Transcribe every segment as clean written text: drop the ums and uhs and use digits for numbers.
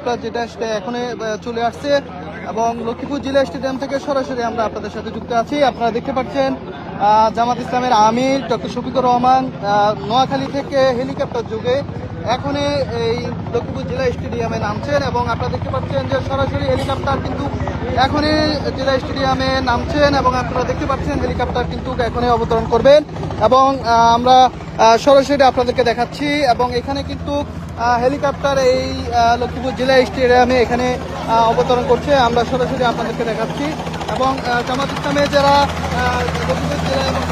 Helicopter যেটা সেটা এখনই চলে আসছে এবং লক্ষ্মীপুর জেলা স্টেডিয়াম থেকে সরাসরি আমরা আপনাদের সাথে যুক্ত আছি। আপনারা দেখতে পাচ্ছেন জামাত ইসলামের আমির ডক্টর শফিকুর রহমান নোয়াখালী থেকে হেলিকপ্টার যোগে এখনই এই লক্ষ্মীপুর জেলা স্টেডিয়ামে নামছেন এবং আপনারা দেখতে পাচ্ছেন যে সরাসরি হেলিকপ্টার কিন্তু এখনই জেলা স্টেডিয়ামে নামছেন এবং আপনারা দেখতে পাচ্ছেন হেলিকপ্টার কিন্তু এখনই অবতরণ করবেন এবং আমরা সরাসরি আপনাদেরকে দেখাচ্ছি এবং এখানে কিন্তু হেলিকপ্টার এই লক্ষ্মীপুর জেলা স্টেডিয়ামে এখানে অবতরণ করছে। আমরা সরাসরি আপনাদেরকে দেখাচ্ছি এবং জামাত ইসলামের যারা লক্ষ্মীপুর জেলা এবং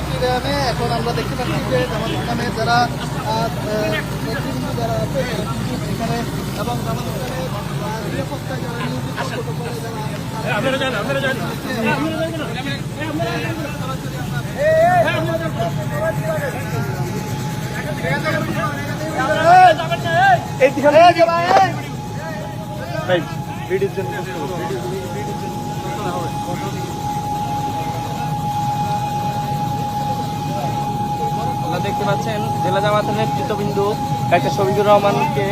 স্টেডিয়ামে এখন আমরা দেখতে পাচ্ছি যে জামাত ইসলামের যারা নেতৃবৃন্দ যারা আছে এখানে এবং জামাত ইসলামের নিরাপত্তায় যারা নিয়োজিত প্রটোকলে দেখতে পাচ্ছেন জেলা জামাতের নেতৃত্ববিন্দু ডাক্তার শফিকুর রহমানকে।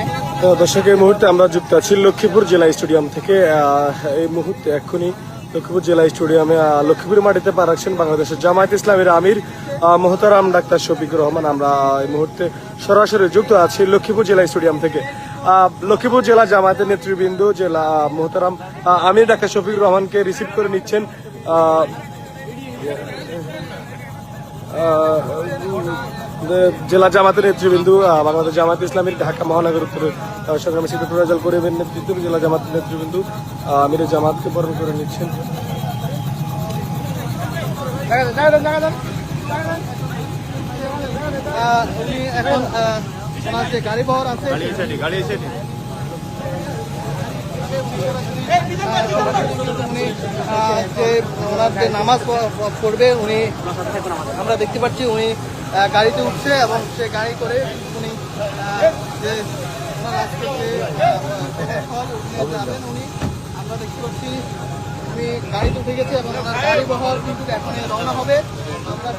দর্শক, এই মুহূর্তে আমরা যুক্ত আছি লক্ষ্মীপুর জেলা স্টেডিয়াম থেকে। এই মুহূর্তে এক্ষুনি লক্ষ্মীপুর জেলা স্টেডিয়ামে লক্ষ্মীপুর মাটিতে পা রাখছেন বাংলাদেশের জামায়াত ইসলামের আমির মোহতারাম ডাক্তার শফিকুর রহমান। আমরা এই মুহূর্তে সরাসরি যুক্ত আছি লক্ষ্মীপুর জেলা স্টেডিয়াম থেকে। লক্ষ্মীপুর জেলা জামায়াতের নেতৃবৃন্দ জেলা মোহতারাম আমির ডাক্তার শফিকুর রহমানকে রিসিভ করে নিচ্ছেন জেলা জামাতের নেতৃবৃন্দ বাংলাদেশ জামায়াত ইসলামীর ঢাকা মহানগর উত্তরের সংগ্রামী সেক্রেটারি রেজাল করিমের নেতৃত্বে জেলা জামাতের নেতৃবৃন্দ আমির জামাতকে বরণ করে নিচ্ছেন। উনি এখন ওনার যে গাড়ি বহর আছে উনি যে ওনার যে নামাজ পড়বে উনি আমরা দেখতে পাচ্ছি উনি গাড়িতে উঠছে এবং সে গাড়ি করে উনি যে ওনার আজকে যে যাবেন উনি আমরা দেখতে পাচ্ছি উনি গাড়িতে উঠে গেছে এবং ওনার গাড়ি বহর কিন্তু এখন রওনা হবে। আমরা